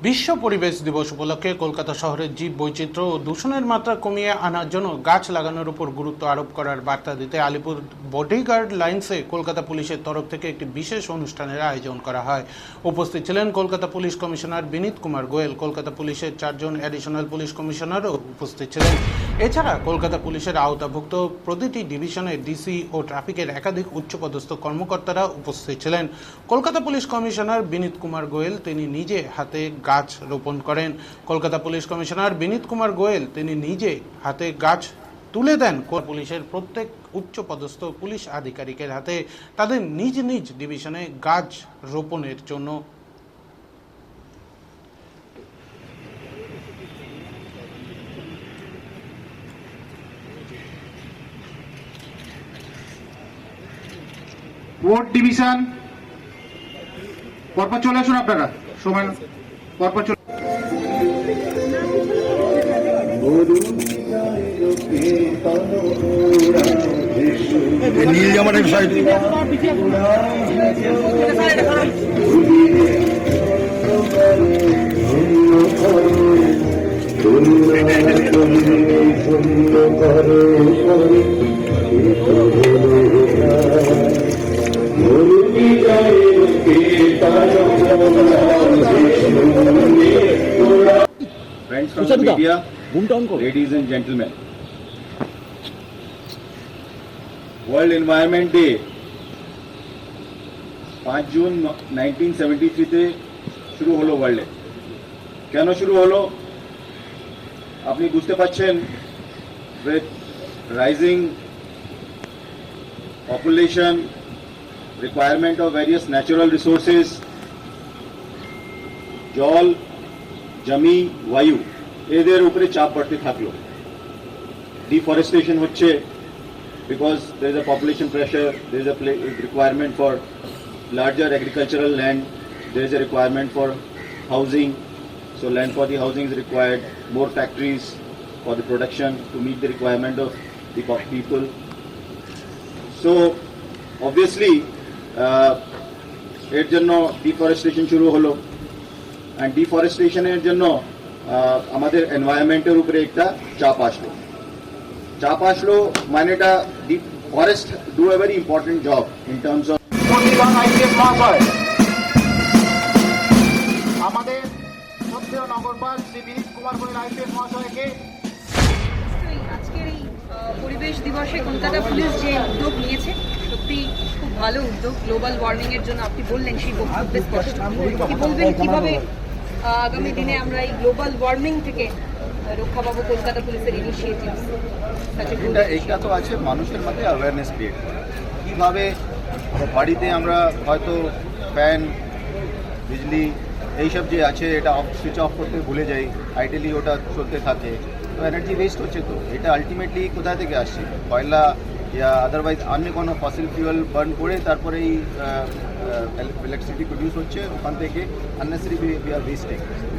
বিশ্ব পরিবেশ দিবস উপলক্ষে কলকাতা শহরের জীব বৈচিত্র্য ও দূষণের মাত্রা কমিয়ে আনার জন্য গাছ লাগানোর উপর গুরুত্ব আরোপ করার বার্তা দিতে আলিপুর বডিগার্ড লাইন্সে কলকাতা পুলিশের তরফ থেকে একটি বিশেষ অনুষ্ঠানের আয়োজন করা হয়। উপস্থিত ছিলেন কলকাতা পুলিশ কমিশনার বিনীত কুমার গোয়েল, কলকাতা পুলিশের 4 জন অ্যাডিশনাল পুলিশ কমিশনারও উপস্থিত ছিলেন। এছাড়া কলকাতা পুলিশের আওতাভুক্ত প্রতিটি ডিভিশনের ডিসি ও ট্রাফিকের একাধিক উচ্চপদস্থ কর্মকর্তারা উপস্থিত ছিলেন। কলকাতা পুলিশ কমিশনার বিনীত কুমার গোয়েল তিনি নিজে হাতে গাছ রোপণ করেন। কলকাতা পুলিশ কমিশনার বিনীত কুমার গোয়েল তিনি নিজে হাতে গাছ তুলে দেন পুলিশের প্রত্যেক উচ্চপদস্থ পুলিশ আধিকারিকের হাতে তাদের নিজ নিজ ডিভিশনে গাছ রোপণের জন্য। ওয়ার্ড ডিভিশন পরপর চলে আসুন, আপনারা সময় পরপর চলে। নীল জামানের side Friends from the media, ladies and gentlemen, World Environment Day 5 June 1973 তে শুরু হলো ওয়ার্ল্ডে। কেন শুরু হলো আপনি বুঝতে পারছেন। with rising population, requirement of various natural resources, জল, জমি, বায়ু এদের উপরে চাপ বাড়তে থাকলো। ডিফরেস্টেশন হচ্ছে because there is a population pressure, there is a requirement for larger agricultural land, there is a requirement for housing, so land for the housing is required, more factories for the production to meet the requirement of the people. So obviously এর জন্য deforestation শুরু হলো, and deforestation এর জন্য আমাদের এনভায়রনমেন্টের উপরে একটা চাপ আসলো মানেটা the forest do a very important job in terms of আমাদের শ্রদ্ধেয় নগরপাল শ্রী বিনীত কুমার গোয়েল আইপিএস মহাশয়কে আজকের এই পরিবেশ দিবসে কলকাতা পুলিশ যে উদ্যোগ নিয়েছে সত্যি খুব ভালো উদ্যোগ। গ্লোবাল ওয়ার্মিং এর জন্য আপনি বললেন সেই বক্তব্যে স্পষ্ট কি বলবেন, কিভাবে আগামী দিনে আমরা এই গ্লোবাল ওয়ার্মিং থেকে রক্ষা পাবো কলকাতা পুলিশের ইনিশিয়েটিভ? এইটা তো আছে মানুষের মধ্যে অ্যাওয়ারনেস ক্রিয়েট করা। কীভাবে বাড়িতে আমরা হয়তো ফ্যান, বিজলি এইসব যে আছে এটা সুইচ অফ করতে ভুলে যাই, আইডিয়ালি ওটা চলতে থাকে, তো এনার্জি ওয়েস্ট হচ্ছে। তো এটা আলটিমেটলি কোথা থেকে আসছে? কয়লা या আদারওয়াইজ অন্য কোনো ফসিল ফিউয়েল বার্ন করে তারপরে এই ইলেকট্রিসিটি প্রডিউস হচ্ছে, ওখান থেকে আননেসেসারি উই আর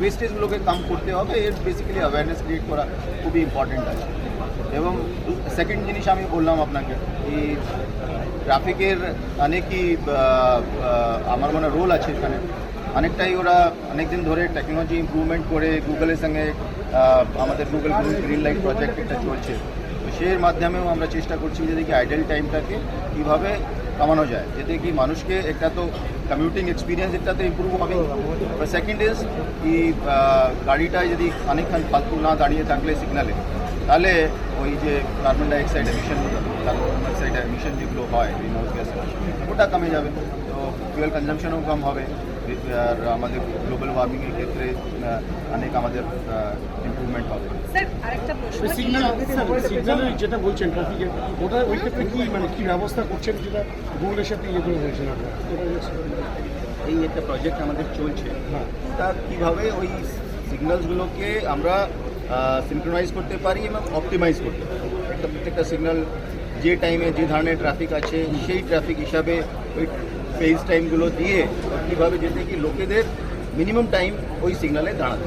ওয়েস্টেজগুলোকে কম করতে হবে। এর বেসিক্যালি অ্যাওয়ারনেস ক্রিয়েট করা খুবই ইম্পর্টেন্ট আছে। এবং সেকেন্ড জিনিস আমি বললাম আপনাকে, এই ট্রাফিকের অনেকই আমার মনে রোল আছে এখানে। অনেকটাই ওরা অনেকদিন ধরে টেকনোলজি ইমপ্রুভমেন্ট করে গুগলের সঙ্গে আমাদের গুগল গ্রিন লাইট প্রজেক্ট একটা চলছে, তো সেই মাধ্যমেও আমরা চেষ্টা করছি যে দেখি আইডল টাইমটাকে কীভাবে কমানো যায়, যাতে কি মানুষকে একটা তো কমিউটিং এক্সপিরিয়েন্স এটাতে ইম্প্রুভ হবে। সেকেন্ড ইজ কি গাড়িটায় যদি অনেকক্ষণ ফালতু না দাঁড়িয়ে থাকলে সিগনালে, তাহলে ওই যে কার্বন ডাইঅক্সাইড এমিশন যেগুলো হয় গ্রিন হাউস গ্যাস ওটা কমে যাবে, তো ফুয়েল কনজামশনও কম হবে, আর আমাদের গ্লোবাল ওয়ার্মিংয়ের ক্ষেত্রে অনেক আমাদের ইমপ্রুভমেন্ট হবে। স্যার আরেকটা প্রশ্ন, সিগন্যালের যেটা বলছেন ট্রাফিকের, ওটা ওই ক্ষেত্রে কি মানে কি ব্যবস্থা করছেন যেটা গুগলের সাথে ইয়ে করে বলছেন আপনারা? এই একটা প্রজেক্ট আমাদের চলছে, তা কীভাবে ওই সিগন্যালসগুলোকে আমরা সিনক্রোনাইজ করতে পারি এবং অপটিমাইজ করতে পারি। একটা প্রত্যেকটা সিগন্যাল যে টাইমে যে ধরনের ট্রাফিক আছে সেই ট্রাফিক হিসাবে ওই ফেজ টাইমগুলো দিয়ে কীভাবে যেতে কি লোকেদের মিনিমাম টাইম ওই সিগন্যালে দাঁড়াতে,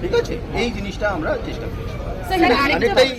ঠিক আছে? এই জিনিসটা আমরা চেষ্টা করছি। অনেকটাই